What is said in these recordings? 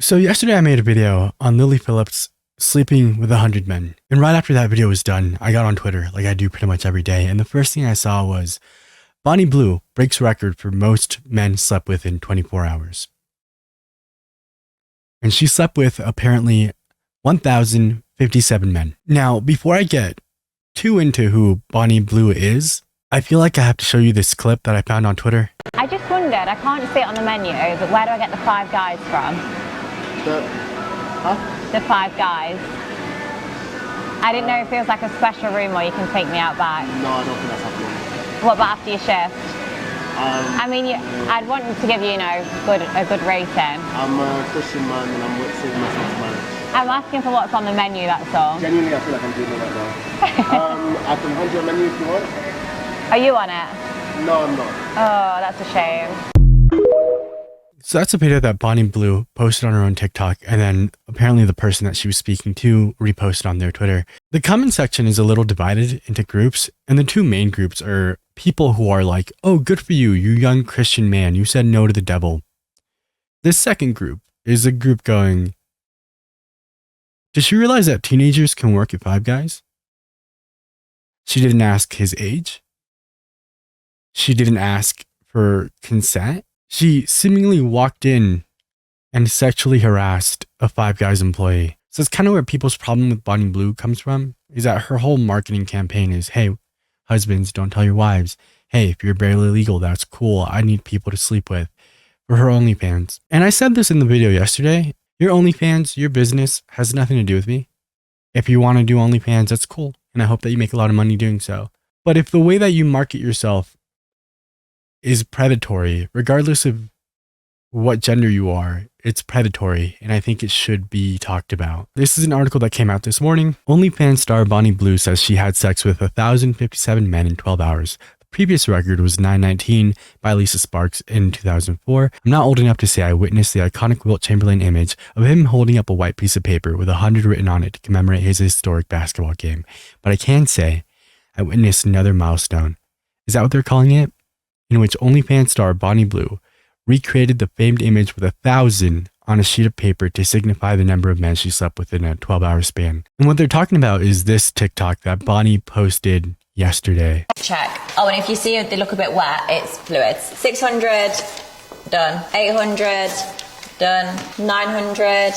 So yesterday I made a video on Lily Phillips sleeping with 100 men. And right after that video was done, I got on Twitter like I do pretty much every day. And the first thing I saw was Bonnie Blue breaks record for most men slept with in 24 hours. And she slept with apparently 1,057 men. Now, before I get too into who Bonnie Blue is, I feel like I have to show you this clip that I found on Twitter. I just wondered, I can't see it on the menu, but where do I get the 5 guys from? The 5 guys. I didn't know if it was like a special room where you can take me out back. No, I don't think that's happening. What about after your shift? I mean, I'd want to give you, a good rating. I'm a Christian man and I'm saving myself to marriage. I'm asking for what's on the menu, that's all. Genuinely, I feel like I'm doing it right now. I can hand you a menu if you want. Are you on it? No, I'm not. Oh, that's a shame. So that's a video that Bonnie Blue posted on her own TikTok, and then apparently the person that she was speaking to reposted on their Twitter. The comment section is a little divided into groups, and the two main groups are people who are like, oh, good for you, you young Christian man, you said no to the devil. This second group is a group going, did she realize that teenagers can work at Five Guys? She didn't ask his age. She didn't ask for consent. She seemingly walked in and sexually harassed a Five Guys employee. So it's kind of where people's problem with Bonnie Blue comes from, is that her whole marketing campaign is, hey, husbands, don't tell your wives. Hey, if you're barely legal, that's cool. I need people to sleep with. For her OnlyFans. And I said this in the video yesterday. Your OnlyFans, your business, has nothing to do with me. If you want to do OnlyFans, that's cool. And I hope that you make a lot of money doing so. But if the way that you market yourself is predatory, regardless of what gender you are, it's predatory, and I think it should be talked about. This is an article that came out this morning. OnlyFans star Bonnie Blue says she had sex with 1,057 men in 12 hours. The previous record was 919 by Lisa Sparks in 2004. I'm not old enough to say I witnessed the iconic Wilt Chamberlain image of him holding up a white piece of paper with 100 written on it to commemorate his historic basketball game. But I can say I witnessed another milestone. Is that what they're calling it? In which OnlyFans star Bonnie Blue recreated the famed image with 1,000 on a sheet of paper to signify the number of men she slept with in a 12-hour span. And what they're talking about is this TikTok that Bonnie posted yesterday. Check. Oh, and if you see they look a bit wet, it's fluids. 600, done. 800, done. 900,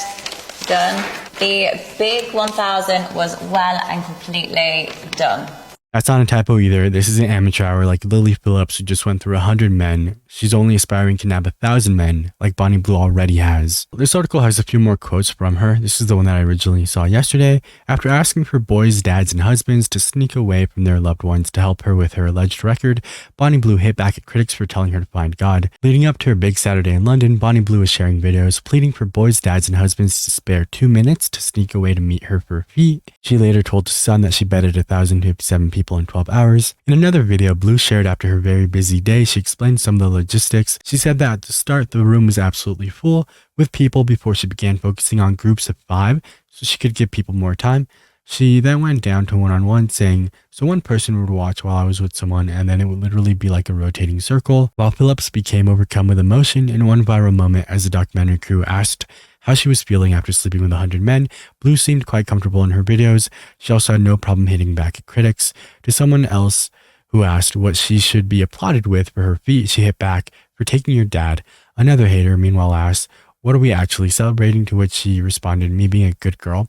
done. The big 1,000 was well and completely done. That's not a typo either. This is an amateur hour like Lily Phillips, who just went through 100 men. She's only aspiring to nab 1,000 men like Bonnie Blue already has. This article has a few more quotes from her. This is the one that I originally saw yesterday. After asking for boys, dads, and husbands to sneak away from their loved ones to help her with her alleged record, Bonnie Blue hit back at critics for telling her to find God. Leading up to her big Saturday in London, Bonnie Blue is sharing videos pleading for boys, dads, and husbands to spare 2 minutes to sneak away to meet her for a feat. She later told The Sun that she betted 1,057 people in 12 hours. In another video Blue shared after her very busy day, she explained some of the logistics. She said that at the start, the room was absolutely full with people before she began focusing on groups of 5 so she could give people more time. She then went down to one-on-one, saying, so one person would watch while I was with someone, and then it would literally be like a rotating circle, while Phillips became overcome with emotion in one viral moment as the documentary crew asked how she was feeling after sleeping with 100 men. Blue seemed quite comfortable in her videos. She also had no problem hitting back at critics. To someone else who asked what she should be applauded with for her feat, she hit back, for taking your dad. Another hater, meanwhile, asked, what are we actually celebrating? To which she responded, me being a good girl.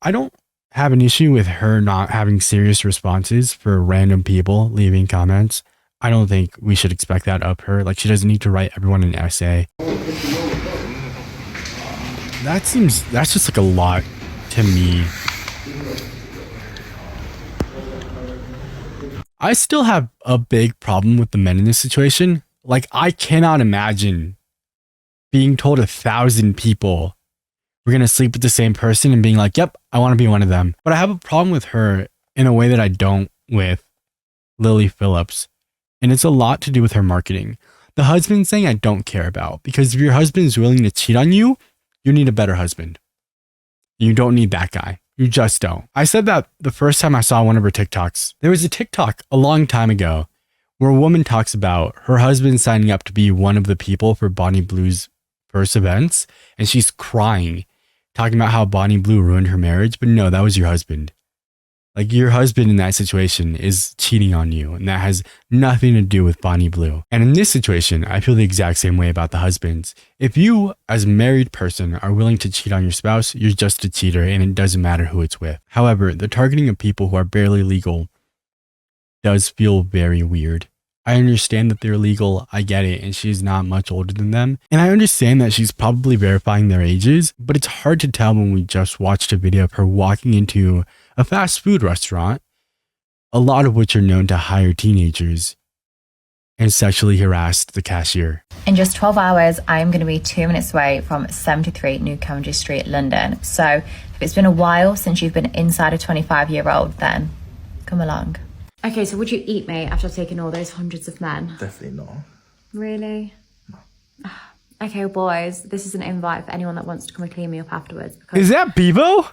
I don't have an issue with her not having serious responses for random people leaving comments. I don't think we should expect that of her. Like, she doesn't need to write everyone an essay. That's just like a lot to me. I still have a big problem with the men in this situation. Like, I cannot imagine being told 1,000 people we're going to sleep with the same person and being like, yep, I want to be one of them. But I have a problem with her in a way that I don't with Lily Phillips. And it's a lot to do with her marketing. The husband thing I don't care about, because if your husband is willing to cheat on you, you need a better husband. You don't need that guy. You just don't. I said that the first time I saw one of her TikToks. There was a TikTok a long time ago where a woman talks about her husband signing up to be one of the people for Bonnie Blue's first events, and she's crying, talking about how Bonnie Blue ruined her marriage. But no, that was your husband. Like, your husband in that situation is cheating on you, and that has nothing to do with Bonnie Blue. And in this situation, I feel the exact same way about the husbands. If you, as a married person, are willing to cheat on your spouse, you're just a cheater, and it doesn't matter who it's with. However, the targeting of people who are barely legal does feel very weird. I understand that they're legal, I get it, and she's not much older than them. And I understand that she's probably verifying their ages, but it's hard to tell when we just watched a video of her walking into a fast food restaurant, a lot of which are known to hire teenagers, and sexually harassed the cashier. In just 12 hours, I am going to be 2 minutes away from 73 New Cavendish Street, London. So if it's been a while since you've been inside a 25-year-old, then come along. Okay, so would you eat me after taking all those hundreds of men? Definitely not. Really? No. Okay, well, boys, this is an invite for anyone that wants to come and clean me up afterwards. Because Is that Bebo?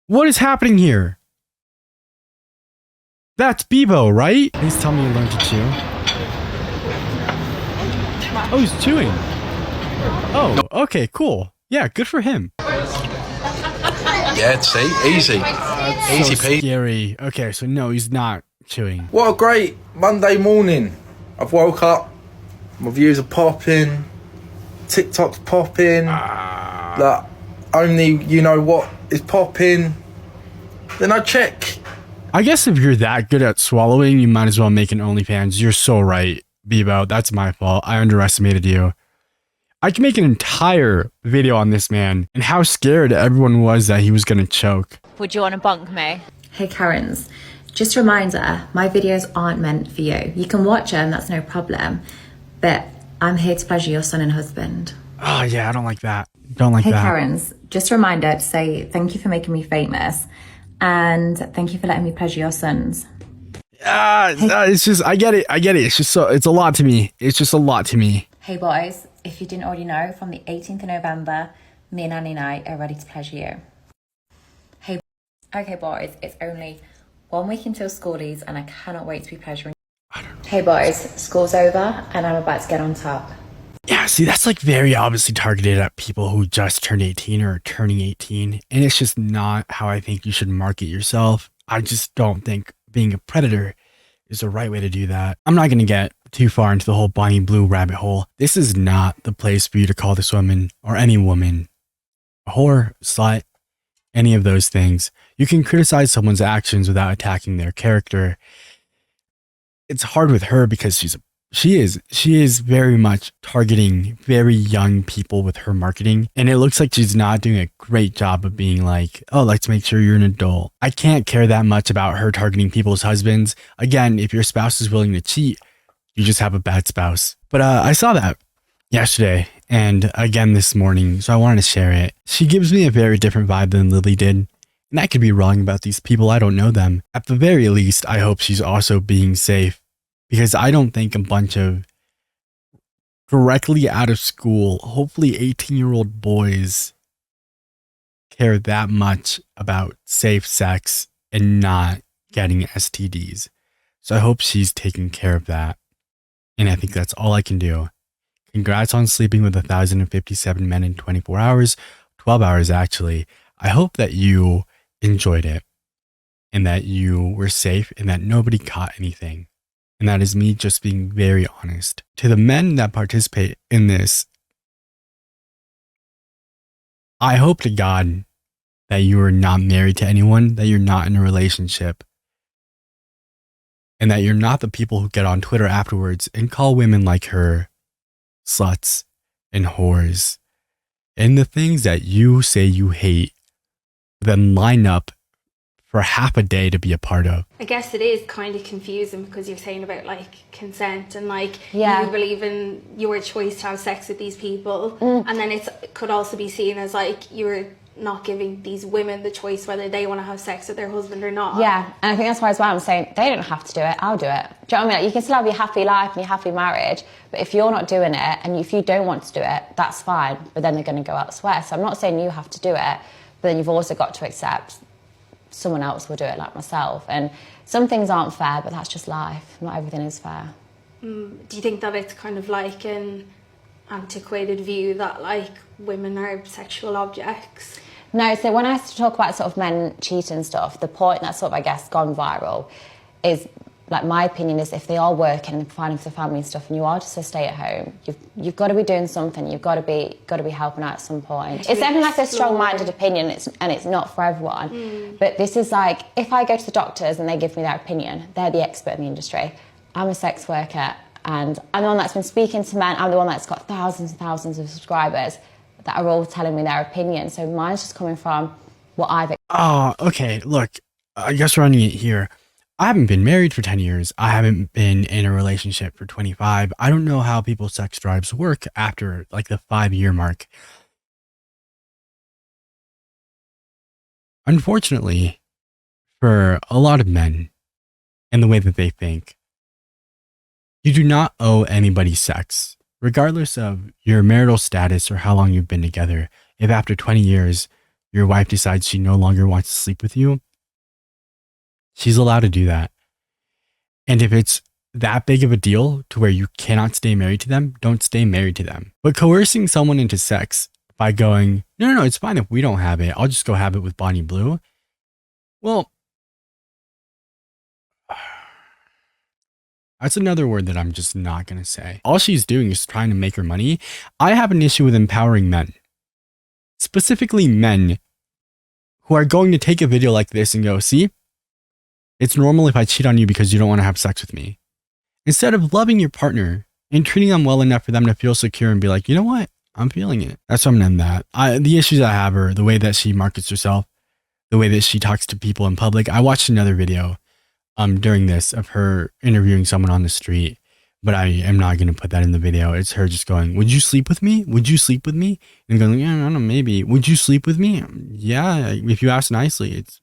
What is happening here? That's Bebo, right? Please tell me you learned to chew. Oh, he's chewing. Oh, okay, cool. Yeah, good for him. Yeah, see, easy. Easy, So Pete. scary. Okay, so no, he's not chewing. What a great Monday morning. I've woke up, my views are popping, TikTok's popping, like, only you know what is popping. Then I check. I guess if you're that good at swallowing, you might as well make an OnlyFans. You're so right, Bebo. That's my fault. I underestimated you. I can make an entire video on this man and how scared everyone was that he was going to choke. Would you want to bonk me? hey, Karens, just a reminder, my videos aren't meant for you. You can watch them, that's no problem. But I'm here to pleasure your son and husband. Oh, yeah, I don't like that. Don't like Hey, that. Karens, just a reminder to say thank you for making me famous. And thank you for letting me pleasure your sons. It's just, I get it. It's just it's a lot to me. It's just a lot to me. Hey, boys, if you didn't already know, from the 18th of November, me and Annie and I are ready to pleasure you. Hey, okay, boys, it's only 1 week until schoolies, and I cannot wait to be pleasuring. Hey, boys, school's over, and I'm about to get on top. Yeah, see, that's like very obviously targeted at people who just turned 18 or are turning 18. And it's just not how I think you should market yourself. I just don't think being a predator is the right way to do that. I'm not going to get too far into the whole Bonnie Blue rabbit hole. This is not the place for you to call this woman or any woman a whore, slut, any of those things. You can criticize someone's actions without attacking their character. It's hard with her because she is very much targeting very young people with her marketing. And it looks like she's not doing a great job of being like, oh, let's make sure you're an adult. I can't care that much about her targeting people's husbands. Again, if your spouse is willing to cheat, you just have a bad spouse. But I saw that yesterday and again this morning, so I wanted to share it. She gives me a very different vibe than Lily did. And I could be wrong about these people. I don't know them. At the very least, I hope she's also being safe. Because I don't think a bunch of directly out of school, hopefully 18-year-old boys care that much about safe sex and not getting STDs. So I hope she's taking care of that. And I think that's all I can do. Congrats on sleeping with 1,057 men in 24 hours, 12 hours actually. I hope that you enjoyed it and that you were safe and that nobody caught anything. And that is me just being very honest. To the men that participate in this, I hope to God that you are not married to anyone, that you're not in a relationship, and that you're not the people who get on Twitter afterwards and call women like her sluts and whores and the things that you say you hate, then line up for half a day to be a part of. I guess it is kind of confusing because you're saying about like consent and like Yeah. you believe in your choice to have sex with these people, and then it could also be seen as like you're not giving these women the choice whether they want to have sex with their husband or not. Yeah, and I think that's why as well I'm saying they don't have to do it, I'll do it. Do you know what I mean? Like, you can still have your happy life and your happy marriage, but if you're not doing it and if you don't want to do it, that's fine, but then they're going to go elsewhere. So I'm not saying you have to do it, but then you've also got to accept someone else will do it like myself. And some things aren't fair, but that's just life. Not everything is fair. Do you think that it's kind of like antiquated view that like women are sexual objects. No, so when I talk about sort of men cheating and stuff, the point that's sort of, I guess, gone viral is, like, my opinion is if they are working and providing for the family and stuff, and you are just a stay at home, you've got to be doing something. You've got to be helping out at some point. It's definitely like a strong-minded opinion, and it's not for everyone. But this is like, if I go to the doctors and they give me their opinion, they're the expert in the industry. I'm a sex worker, and I'm the one that's been speaking to men. I'm the one that's got thousands and thousands of subscribers that are all telling me their opinion. So mine's just coming from what I've... Oh, okay. Look, I guess running it here. I haven't been married for 10 years. I haven't been in a relationship for 25. I don't know how people's sex drives work after like the 5-year mark. Unfortunately, for a lot of men and the way that they think, you do not owe anybody sex, regardless of your marital status or how long you've been together. If after 20 years, your wife decides she no longer wants to sleep with you, she's allowed to do that. And if it's that big of a deal to where you cannot stay married to them, don't stay married to them. But coercing someone into sex by going, no, it's fine if we don't have it. I'll just go have it with Bonnie Blue. Well, that's another word that I'm just not going to say. All she's doing is trying to make her money. I have an issue with empowering men, specifically men who are going to take a video like this and go, see, it's normal if I cheat on you because you don't want to have sex with me. Instead of loving your partner and treating them well enough for them to feel secure and be like, you know what? I'm feeling it. That's why I'm going to end that. The issues I have are the way that she markets herself, the way that she talks to people in public. I watched another video during this of her interviewing someone on the street, but I am not going to put that in the video. It's her just going, would you sleep with me? Would you sleep with me? And going, yeah, I don't know, maybe. Would you sleep with me? Yeah, if you ask nicely. It's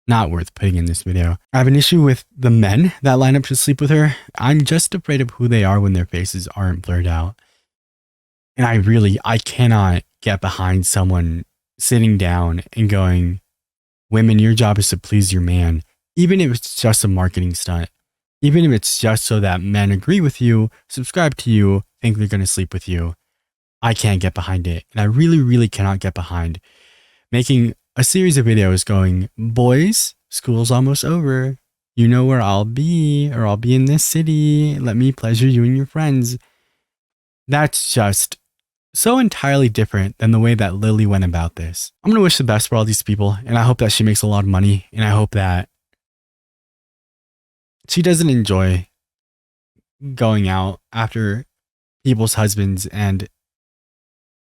not worth putting in this video. I have an issue with the men that line up to sleep with her. I'm just afraid of who they are when their faces aren't blurred out. And I cannot get behind someone sitting down and going, women, your job is to please your man. Even if it's just a marketing stunt, even if it's just so that men agree with you, subscribe to you, think they're going to sleep with you, I can't get behind it. And I really, really cannot get behind making a series of videos going, boys, school's almost over. You know where I'll be, or I'll be in this city. Let me pleasure you and your friends. That's just so entirely different than the way that Lily went about this. I'm going to wish the best for all these people, and I hope that she makes a lot of money, and I hope that she doesn't enjoy going out after people's husbands and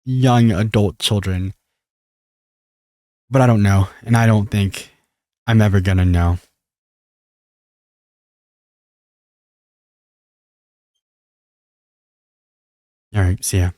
young adult children. But I don't know, and I don't think I'm ever gonna know. All right, see ya.